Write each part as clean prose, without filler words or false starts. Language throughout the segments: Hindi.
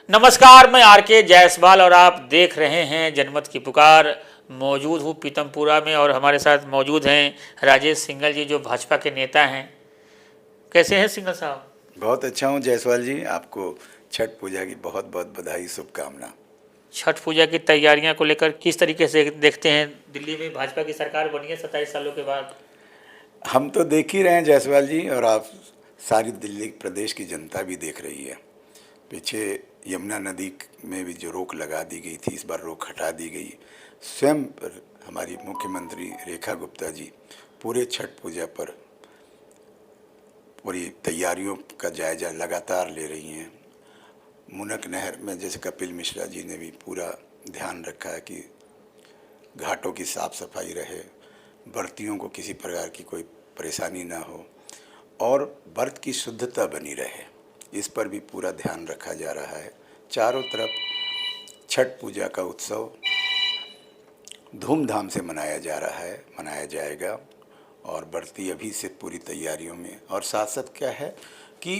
नमस्कार, मैं आर के जायसवाल और आप देख रहे हैं जनमत की पुकार। मौजूद हूँ पीतमपुरा में और हमारे साथ मौजूद हैं राजेश सिंघल जी, जो भाजपा के नेता हैं। कैसे हैं सिंघल साहब? बहुत अच्छा हूँ जायसवाल जी। आपको छठ पूजा की बहुत बहुत बधाई, शुभकामना। छठ पूजा की तैयारियां को लेकर किस तरीके से देखते हैं? दिल्ली में भाजपा की सरकार बनी है 27 सालों के बाद। हम तो देख ही रहे हैं जायसवाल जी, और आप सारी दिल्ली प्रदेश की जनता भी देख रही है। पीछे यमुना नदी में भी जो रोक लगा दी गई थी, इस बार रोक हटा दी गई। स्वयं हमारी मुख्यमंत्री रेखा गुप्ता जी पूरे छठ पूजा पर पूरी तैयारियों का जायजा लगातार ले रही हैं। मुनक नहर में जैसे कपिल मिश्रा जी ने भी पूरा ध्यान रखा है कि घाटों की साफ़ सफाई रहे, व्रतियों को किसी प्रकार की कोई परेशानी ना हो और व्रत की शुद्धता बनी रहे, इस पर भी पूरा ध्यान रखा जा रहा है। चारों तरफ छठ पूजा का उत्सव धूमधाम से मनाया जा रहा है, मनाया जाएगा। और व्रती अभी से पूरी तैयारियों में, और साथ साथ क्या है कि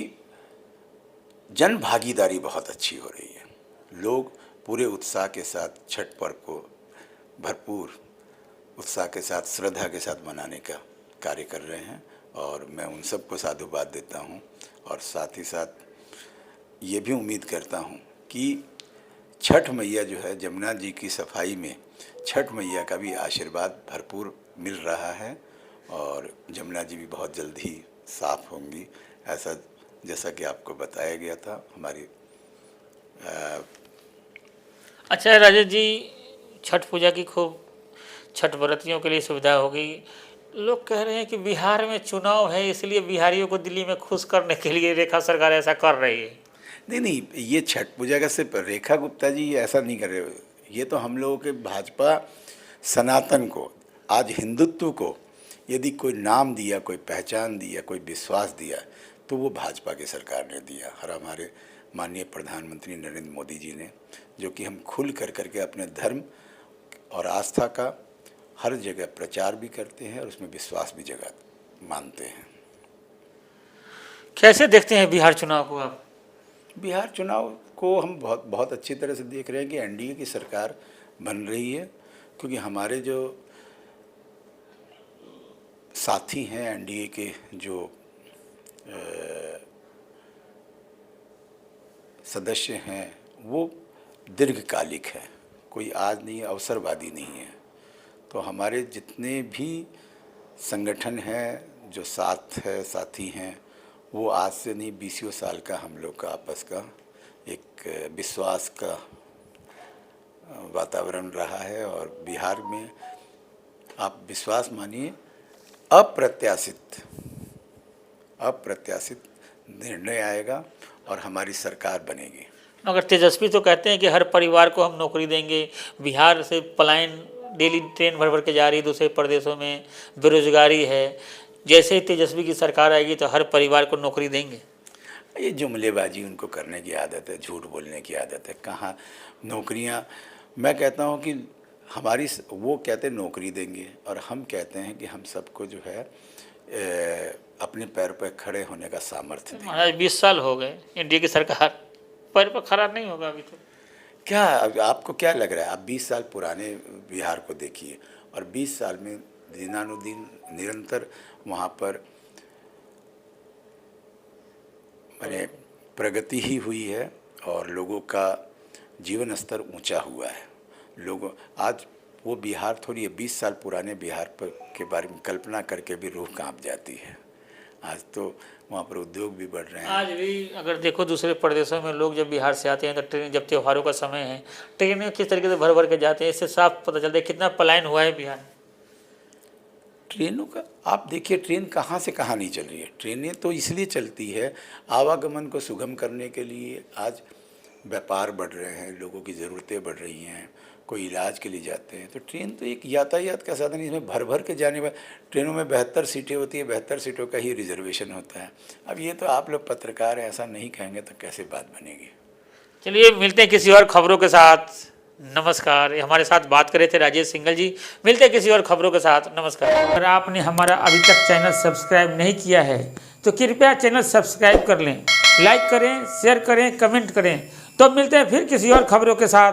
जन भागीदारी बहुत अच्छी हो रही है। लोग पूरे उत्साह के साथ छठ पर्व को भरपूर उत्साह के साथ, श्रद्धा के साथ मनाने का कार्य कर रहे हैं, और मैं उन सबको साधुवाद देता हूं। और साथ ही साथ ये भी उम्मीद करता हूं कि छठ मैया जो है, जमुना जी की सफाई में छठ मैया का भी आशीर्वाद भरपूर मिल रहा है, और जमुना जी भी बहुत जल्द ही साफ होंगी, ऐसा जैसा कि आपको बताया गया था हमारी। अच्छा राजेश जी, छठ पूजा की खूब छठ व्रतियों के लिए सुविधा होगी। लोग कह रहे हैं कि बिहार में चुनाव है, इसलिए बिहारियों को दिल्ली में खुश करने के लिए रेखा सरकार ऐसा कर रही है। नहीं, ये छठ पूजा का सिर्फ रेखा गुप्ता जी ऐसा नहीं कर रहे। ये तो हम लोगों के भाजपा सनातन को, आज हिंदुत्व को यदि कोई नाम दिया, कोई पहचान दिया, कोई विश्वास दिया, तो वो भाजपा की सरकार ने दिया। और हमारे माननीय प्रधानमंत्री नरेंद्र मोदी जी ने, जो कि हम खुल कर करके अपने धर्म और आस्था का हर जगह प्रचार भी करते हैं और उसमें विश्वास भी जगह मानते हैं। कैसे देखते हैं बिहार चुनाव को आप? बिहार चुनाव को हम बहुत बहुत अच्छी तरह से देख रहे हैं कि एनडीए की सरकार बन रही है, क्योंकि हमारे जो साथी हैं एनडीए के, जो सदस्य हैं, वो दीर्घकालिक हैं, कोई आज नहीं, अवसरवादी नहीं है। तो हमारे जितने भी संगठन हैं, जो साथी हैं, वो आज से नहीं, 20 साल का हम लोग का आपस का एक विश्वास का वातावरण रहा है। और बिहार में आप विश्वास मानिए, अप्रत्याशित निर्णय आएगा और हमारी सरकार बनेगी। अगर तेजस्वी तो कहते हैं कि हर परिवार को हम नौकरी देंगे। बिहार से पलायन डेली ट्रेन भर भर के जा रही है दूसरे प्रदेशों में, बेरोजगारी है। जैसे ही तेजस्वी की सरकार आएगी तो हर परिवार को नौकरी देंगे। ये जुमलेबाजी उनको करने की आदत है, झूठ बोलने की आदत है। कहाँ नौकरियाँ? मैं कहता हूँ कि हमारी, वो कहते हैं नौकरी देंगे, और हम कहते हैं कि हम सबको जो है अपने पैर पर खड़े होने का सामर्थ्य देंगे। महाराज 20 साल हो गए एनडीए की सरकार, पैर पर खड़ा नहीं होगा अभी तो। क्या आपको क्या लग रहा है? आप 20 साल पुराने बिहार को देखिए, और 20 साल में दिनानुदिन निरंतर वहाँ पर माने प्रगति ही हुई है, और लोगों का जीवन स्तर ऊंचा हुआ है। लोगों आज वो बिहार थोड़ी है, 20 साल पुराने बिहार पर के बारे में कल्पना करके भी रूह कांप जाती है। आज तो वहाँ पर उद्योग भी बढ़ रहे हैं। आज भी अगर देखो दूसरे प्रदेशों में लोग जब बिहार से आते हैं तो ट्रेन, जब त्योहारों का समय है, ट्रेनें किस तरीके से भर भर के जाते हैं, इससे साफ पता चलता है कितना पलायन हुआ है बिहार। ट्रेनों का आप देखिए, ट्रेन कहाँ से कहाँ नहीं चल रही है। ट्रेनें तो इसलिए चलती है, आवागमन को सुगम करने के लिए। आज व्यापार बढ़ रहे हैं, लोगों की ज़रूरतें बढ़ रही हैं, कोई इलाज के लिए जाते हैं, तो ट्रेन तो एक यातायात का साधन है। इसमें भर भर के जाने वाले ट्रेनों में 72 सीटें होती है, 72 सीटों का ही रिजर्वेशन होता है। अब ये तो आप लोग पत्रकार हैं, ऐसा नहीं कहेंगे तो कैसे बात बनेगी। चलिए मिलते हैं किसी और खबरों के साथ। नमस्कार। हमारे साथ बात करे थे राजेश सिंघल जी। मिलते हैं किसी और खबरों के साथ। नमस्कार। अगर आपने हमारा अभी तक चैनल सब्सक्राइब नहीं किया है तो कृपया चैनल सब्सक्राइब कर लें, लाइक करें, शेयर करें, कमेंट करें। तो मिलते हैं फिर किसी और खबरों के साथ।